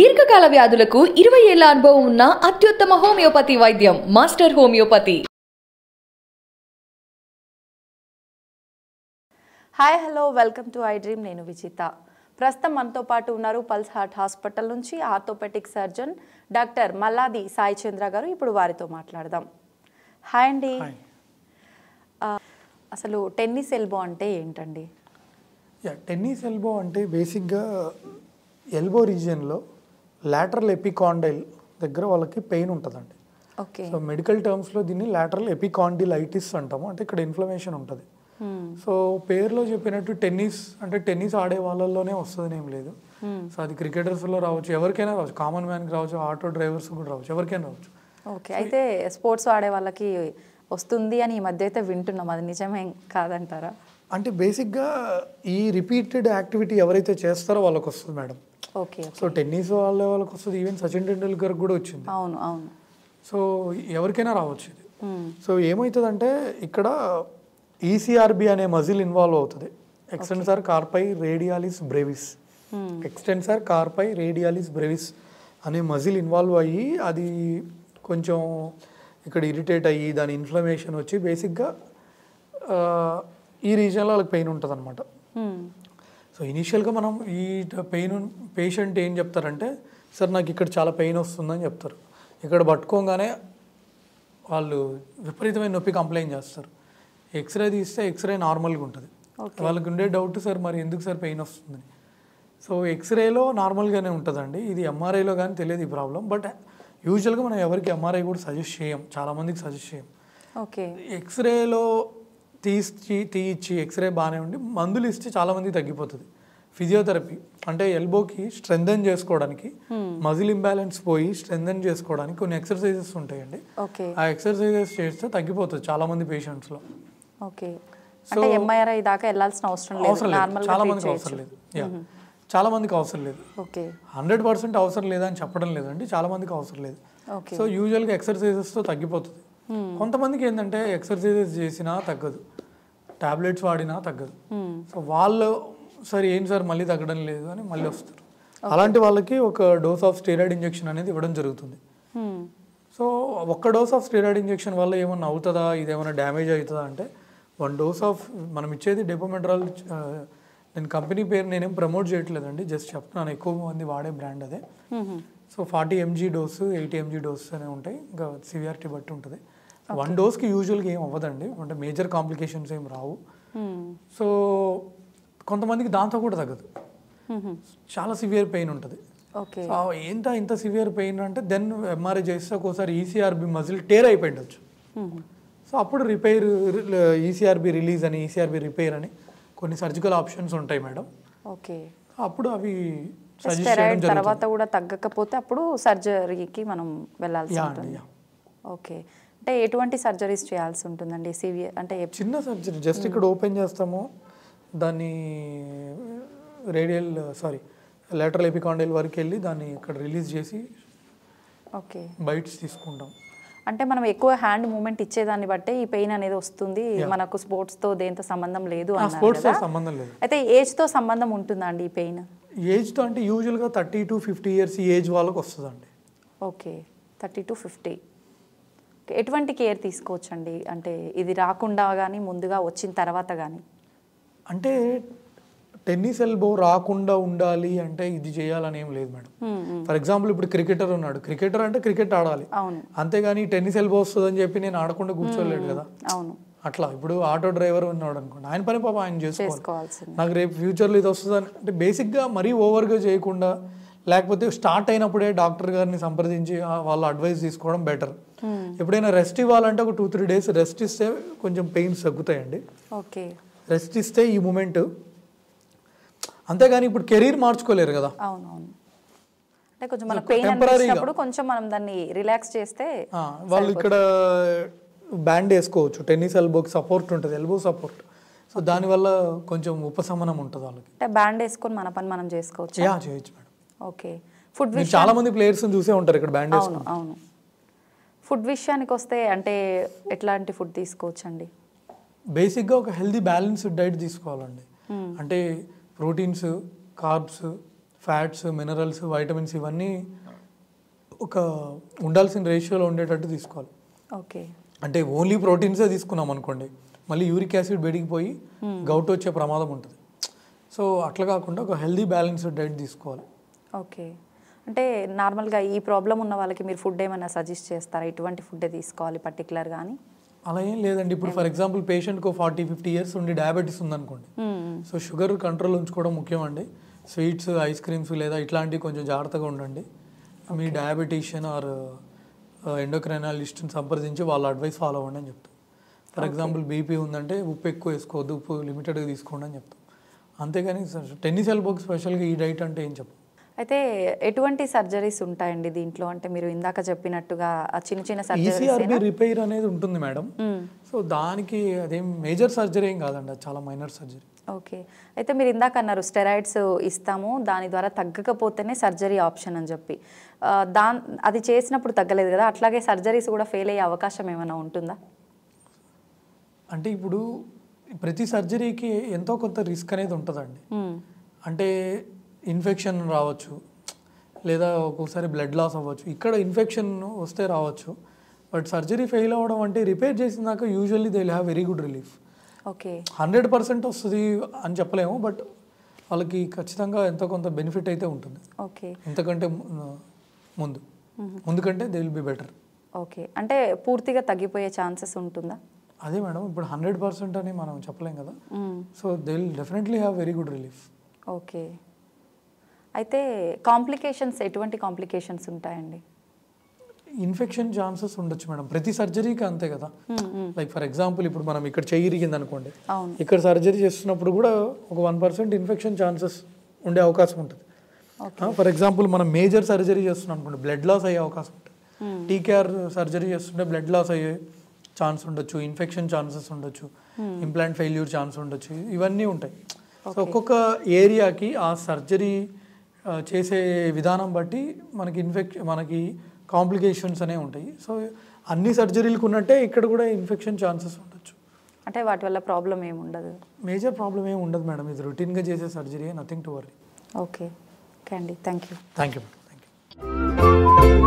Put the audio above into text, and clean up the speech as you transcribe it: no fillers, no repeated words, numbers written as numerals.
దీర్ఘకాల వ్యాధులకు 20 ఏళ్ల అనుభవం ఉన్న అత్యుత్తమ హోమియోపతి వైద్యం master homeopathy. Hi hello welcome to I dream. నేను విజిత. ప్రస్తుతం మనతో పాటు ఉన్నారు పల్స్ హార్ట్ హాస్పిటల్ నుంచి orthopaedic surgeon doctor Malladi Sai Chandra garu. ఇప్పుడు వారితో మాట్లాడదాం. హాయ్ అండి. అసలు టెన్నిస్ ఎల్బో అంటే ఏంటండి? టెన్నిస్ ఎల్బో అంటే బేసిక్గా ఎల్బో రీజియన్లో లాటరల్ ఎపికాండైల్ దగ్గర వాళ్ళకి పెయిన్ ఉంటుందండి. ఓకే. సో మెడికల్ టర్మ్స్లో దీన్ని లాటరల్ ఎపికాండిలైటిస్ అంటాము. అంటే ఇక్కడ ఇన్ఫ్లమేషన్ ఉంటుంది. సో పేరులో చెప్పినట్టు టెన్నిస్ అంటే టెన్నిస్ ఆడే వాళ్ళలోనే వస్తుందని ఏం లేదు. సో అది క్రికెటర్స్లో రావచ్చు, ఎవరికైనా రావచ్చు, కామన్ మ్యాన్కి రావచ్చు, ఆటో డ్రైవర్స్ కూడా రావచ్చు, ఎవరికైనా రావచ్చు. ఓకే. అయితే స్పోర్ట్స్ ఆడే వాళ్ళకి వస్తుంది అని ఈ మధ్య అయితే వింటున్నాం, అది నిజమే కాదంటారా? అంటే బేసిక్గా ఈ రిపీటెడ్ యాక్టివిటీ ఎవరైతే చేస్తారో వాళ్ళకి వస్తుంది మేడం. ఓకే. సో టెన్నిస్ వాళ్ళకి వస్తుంది, ఈవెన్ సచిన్ టెండూల్కర్ కూడా వచ్చింది. అవును అవును. సో ఎవరికైనా రావచ్చు ఇది. సో ఏమవుతుందంటే ఇక్కడ ఈసీఆర్బి అనే మజిల్ ఇన్వాల్వ్ అవుతుంది. ఎక్స్టెన్సార్ కార్పై రేడియాలిస్ బ్రెవిస్. ఎక్స్టెన్సార్ కార్పై రేడియాలిస్ బ్రెవిస్ అనే మజిల్ ఇన్వాల్వ్ అయ్యి అది కొంచెం ఇక్కడ ఇరిటేట్ అయ్యి దాని ఇన్ఫ్లమేషన్ వచ్చి బేసిక్గా ఈ రీజియన్లో వాళ్ళకి పెయిన్ ఉంటుంది అనమాట. సో ఇనీషియల్గా మనం ఈ పేషెంట్ ఏం చెప్తారంటే, సార్ నాకు ఇక్కడ చాలా పెయిన్ వస్తుందని చెప్తారు. ఇక్కడ పట్టుకోగానే వాళ్ళు విపరీతమైన నొప్పి కంప్లైంట్ చేస్తారు. ఎక్స్రే తీస్తే ఎక్స్రే నార్మల్గా ఉంటుంది. వాళ్ళకి ఉండే డౌట్, సార్ మరి ఎందుకు సార్ పెయిన్ వస్తుందని. సో ఎక్స్రేలో నార్మల్గానే ఉంటుందండి. ఇది ఎంఆర్ఐలో కానీ తెలియదు ఈ ప్రాబ్లం. బట్ యూజువల్గా మనం ఎవరికి ఎంఆర్ఐ కూడా సజెస్ట్ చేయం, చాలామందికి సజెస్ట్ చేయం. ఓకే. ఎక్స్రేలో తీయిచ్చి ఎక్స్రే బాగానే ఉండి మందులు ఇస్తే చాలామందికి తగ్గిపోతుంది. ఫిజియోథెరపీ అంటే ఎల్బోకి స్ట్రెంథెన్ చేసుకోవడానికి, మజిల్ ఇంబ్యాలెన్స్ పోయి స్ట్రెంథెన్ చేసుకోవడానికి కొన్ని ఎక్సర్సైజెస్ ఉంటాయండి. ఆ ఎక్సర్సైజెస్ చేస్తే తగ్గిపోతుంది చాలామంది పేషెంట్స్లో. ఓకే. అంటే ఎంఆర్ఐ దాకా వెళ్ళాల్సిన అవసరం లేదు, చాలా మందికి అవసరం లేదు. చాలా మందికి అవసరం లేదు. ఓకే. 100% అవసరం లేదని చెప్పడం లేదండి, చాలా మందికి అవసరం లేదు. సో యూజువల్గా ఎక్సర్సైజెస్తో తగ్గిపోతుంది. కొంతమందికి ఏంటంటే ఎక్సర్సైజెస్ చేసినా తగ్గదు, టాబ్లెట్స్ వాడినా తగ్గదు. సో వాళ్ళు సరే ఏంటి సార్ మళ్ళీ తగ్గడం లేదు అని మళ్ళీ వస్తారు. అలాంటి వాళ్ళకి ఒక డోస్ ఆఫ్ స్టెరాయిడ్ ఇంజెక్షన్ అనేది ఇవ్వడం జరుగుతుంది. సో ఒక్క డోస్ ఆఫ్ స్టెరాయిడ్ ఇంజెక్షన్ వల్ల ఏమన్నా అవుతుందా, ఇదేమన్నా డ్యామేజ్ అవుతుందా అంటే, 1 డోస్ ఆఫ్ మనం ఇచ్చేది డెపోమెడ్రాల్. నేను కంపెనీ పేరు నేనేం ప్రమోట్ చేయట్లేదండి, జస్ట్ చెప్తున్నాను, ఎక్కువ మంది వాడే బ్రాండ్ అదే. So 40 mg dose, 80 mg dose అనే ఉంటాయి, ఇంకా సివియారిటీ బట్టి ఉంటుంది. 1 డోస్కి యూజువల్గా ఏం అవ్వదండి, అంటే మేజర్ కాంప్లికేషన్స్ ఏం రావు. సో కొంతమందికి దాంతో కూడా తగ్గదు, చాలా సివియర్ పెయిన్ ఉంటుంది. ఇంత సివియర్ పెయిన్ అంటే దెన్ ఎంఆర్ఐ చేస్తే ఒక్కోసారి ఈసీఆర్బి మజిల్ టేర్ అయిపోయి ఉండొచ్చు. సో అప్పుడు రిపేర్, ఈసీఆర్బి రిలీజ్ అని, ఈసీఆర్బి రిపేర్ అని కొన్ని సర్జికల్ ఆప్షన్స్ ఉంటాయి మేడం. ఓకే. అప్పుడు అవి తర్వాత కూడా తగ్గకపోతే అప్పుడు సర్జరీకి మనం వెళ్ళాల్సి ఉంటుంది. ఓకే. అంటే ఎటువంటి సర్జరీస్ చేయాల్సి ఉంటుందండి? సివియర్ అంటే చిన్న సర్జరీ, జస్ట్ ఇక్కడ ఓపెన్ చేస్తాము, దాన్ని లాటరల్ ఎపికాండైల్ వరకు వెళ్ళి దాన్ని ఇక్కడ రిలీజ్ చేసి ఓకే బైట్స్ తీసుకుంటాం. అంటే మనం ఎక్కువ హ్యాండ్ మూమెంట్ ఇచ్చేదాన్ని బట్టే ఈ పెయిన్ అనేది వస్తుంది, మనకు స్పోర్ట్స్తో దేంతో సంబంధం లేదు స్పోర్ట్స్తో సంబంధం లేదు. అయితే ఏజ్తో సంబంధం ఉంటుందా అండి ఈ పెయిన్? ఏజ్తో అంటే యూజువల్గా 30 to 50 years ఈ ఏజ్ వాళ్ళకి వస్తుందండి. ఓకే. 30 to 50. ఎటువంటి కేర్ తీసుకోవచ్చండి, అంటే ఇది రాకుండా కానీ ముందుగా వచ్చిన తర్వాత కానీ? అంటే టెన్నిస్ ఎల్బో రాకుండా ఉండాలి అంటే ఇది చేయాలని ఏం లేదు మేడం. ఫర్ ఎగ్జాంపుల్ ఇప్పుడు క్రికెటర్ ఉన్నాడు, క్రికెటర్ అంటే క్రికెట్ ఆడాలి, అంతేగాని టెన్నిస్ ఎల్బో వస్తుందని చెప్పి నేను ఆడకుండా కూర్చోలేడు కదా. అవును. అట్లా ఇప్పుడు ఆటో డ్రైవర్ ఉన్నాడు అనుకోండి, ఆయన పని పాప ఆయన చేసుకోవాలి. నాకు రేపు ఫ్యూచర్లో ఇది వస్తుంది అంటే బేసిక్గా మరీ ఓవర్గా చేయకుండా, లేకపోతే స్టార్ట్ అయినప్పుడే డాక్టర్ గారిని సంప్రదించి వాళ్ళ అడ్వైస్ తీసుకోవడం బెటర్. ఎప్పుడైనా రెస్ట్ ఇవ్వాలంటే ఒక 2-3 days రెస్ట్ ఇస్తే కొంచెం పెయిన్స్ తగ్గుతాయండి. ఓకే. రెస్ట్ ఇస్తే ఈ మూమెంట్, అంతేగాని ఇప్పుడు కెరీర్ మార్చుకోలేరు కదా. అవునవును. అంటే కొంచెం మన పెయిన్ అనిపించినప్పుడు కొంచెం మనం దాన్ని రిలాక్స్ చేస్తే వాళ్ళు ఇక్కడ బ్యాండ్ వేసుకోవచ్చు. టెన్నిస్ ఎల్బోకి సపోర్ట్ ఉంటుంది, ఎల్బో సపోర్ట్. సో దానివల్ల కొంచెం ఉపశమనం ఉంటుంది వాళ్ళకి. అంటే బ్యాండ్ వేసుకొని మన పని మనం చేసుకోవచ్చు. చేయొచ్చు మేడం. ఓకే. ఫుడ్ చాలా మంది ప్లేయర్స్ చూసే ఉంటారు ఇక్కడ బ్యాండ్ వేసుకొని. అవును. ఫుడ్ విషయానికి వస్తే అంటే ఎట్లాంటి ఫుడ్ తీసుకోవచ్చండి? బేసిక్గా ఒక హెల్దీ బ్యాలెన్స్డ్ డైట్ తీసుకోవాలండి. అంటే proteins, carbs, fats, minerals, vitamins ఇవన్నీ ఒక ఉండాల్సిన రేషియోలో ఉండేటట్టు తీసుకోవాలి. ఓకే. అంటే ఓన్లీ ప్రోటీన్సే తీసుకున్నాం అనుకోండి, మళ్ళీ యూరిక్ యాసిడ్ బెడిగిపోయి గౌట్ వచ్చే ప్రమాదం ఉంటుంది. సో అట్లా కాకుండా ఒక హెల్దీ బ్యాలెన్స్డ్ డైట్ తీసుకోవాలి. ఓకే. అంటే నార్మల్గా ఈ ప్రాబ్లం ఉన్న వాళ్ళకి మీరు ఫుడ్ ఏమైనా సజెస్ట్ చేస్తారా, ఇటువంటి ఫుడ్డే తీసుకోవాలి పర్టికులర్ కానీ? అలా ఏం లేదండి. ఇప్పుడు ఫర్ ఎగ్జాంపుల్ పేషెంట్కి 40-50 ఇయర్స్ ఉండి డయాబెటీస్ ఉందనుకోండి, సో షుగర్ కంట్రోల్ ఉంచుకోవడం ముఖ్యం అండి. స్వీట్స్, ఐస్ క్రీమ్స్ లేదా ఇట్లాంటివి కొంచెం జాగ్రత్తగా ఉండండి. మీ డయాబెటీషియన్ ఆర్ ఎండోక్రైనాలజిస్ట్ని సంప్రదించి వాళ్ళ అడ్వైస్ ఫాలో అవ్వండి అని చెప్తాం. ఫర్ ఎగ్జాంపుల్ బీపీ ఉందంటే ఉప్పు ఎక్కువ వేసుకోవద్దు, ఉప్పు లిమిటెడ్గా తీసుకోండి అని చెప్తాం. అంతేగాని టెన్నిస్ ఎల్బోకి స్పెషల్గా ఈ డైట్ అంటే ఏం చెప్పం. అయితే ఎటువంటి సర్జరీస్ ఉంటాయండి దీంట్లో? అంటే మీరు ఇందాక చెప్పినట్టుగా చిన్న చిన్న ఈసీఆర్బీ రిపేర్ అనేది ఉంటుంది మేడం. సో దానికి అదేం మేజర్ సర్జరీ ఏం కాదండి, అది చాలా మైనర్ సర్జరీ. ఓకే. అయితే మీరు ఇందాక అన్నారు స్టెరాయిడ్స్ ఇస్తాము, దాని ద్వారా తగ్గకపోతేనే సర్జరీ ఆప్షన్ అని చెప్పి, అది చేసినప్పుడు తగ్గలేదు కదా, అట్లాగే సర్జరీస్ కూడా ఫెయిల్ అయ్యే అవకాశం ఏమైనా ఉంటుందా? అంటే ఇప్పుడు ప్రతి సర్జరీకి ఎంతో కొంత రిస్క్ అనేది ఉంటుందండి. అంటే ఇన్ఫెక్షన్ రావచ్చు, లేదా ఒక్కొక్కసారి బ్లడ్ లాస్ అవ్వచ్చు, ఇక్కడ ఇన్ఫెక్షన్ వస్తే రావచ్చు. బట్ సర్జరీ ఫెయిల్ అవ్వడం అంటే రిపేర్ చేసినాక usually they will have very good relief. Okay. 100% వస్తుంది అని చెప్పలేము, బట్ వాళ్ళకి ఖచ్చితంగా ఎంతో కొంత బెనిఫిట్ అయితే ఉంటుంది. ఓకే. ఎంతకంటే ముందు కంటే they will be better. Okay. అంటే పూర్తిగా తగ్గిపోయే ఛాన్సెస్ ఉంటుందా? అదే మేడం, ఇప్పుడు 100% అని మనం చెప్పలేం కదా. So they will definitely have very good relief. Okay. అయితే కాంప్లికేషన్స్, ఎటువంటి కాంప్లికేషన్స్ ఉంటాయండి? ఇన్ఫెక్షన్ ఛాన్సెస్ ఉండొచ్చు మేడం, ప్రతి సర్జరీకి అంతే కదా. లైక్ ఫర్ ఎగ్జాంపుల్ ఇప్పుడు మనం ఇక్కడ చెయ్యి ఇరిగింది అనుకోండి, ఇక్కడ సర్జరీ చేస్తున్నప్పుడు కూడా ఒక 1% ఇన్ఫెక్షన్ ఛాన్సెస్ ఉండే అవకాశం ఉంటుంది. ఫర్ ఎగ్జాంపుల్ మనం మేజర్ సర్జరీ చేస్తున్నాం అనుకోండి, బ్లడ్ లాస్ అయ్యే అవకాశం ఉంటుంది. టీకేఆర్ సర్జరీ చేస్తుంటే బ్లడ్ లాస్ అయ్యే ఛాన్స్ ఉండొచ్చు, ఇన్ఫెక్షన్ ఛాన్సెస్ ఉండొచ్చు, ఇంప్లాంట్ ఫెయిల్యూర్ ఛాన్స్ ఉండొచ్చు, ఇవన్నీ ఉంటాయి. సో ఒక్కొక్క ఏరియాకి ఆ సర్జరీ చేసే విధానం బట్టి మనకి కాంప్లికేషన్స్ అనేవి ఉంటాయి. సో అన్ని సర్జరీలకు ఉన్నట్టే ఇక్కడ కూడా ఇన్ఫెక్షన్ ఛాన్సెస్ ఉండొచ్చు. అంటే వాటి వల్ల ప్రాబ్లం ఏమి ఉండదు? మేజర్ ప్రాబ్లం ఏమి ఉండదు మేడం, ఇది రొటీన్గా చేసే surgery, nothing to worry. Okay. Okay అండి, thank you. Thank you madam, thank you.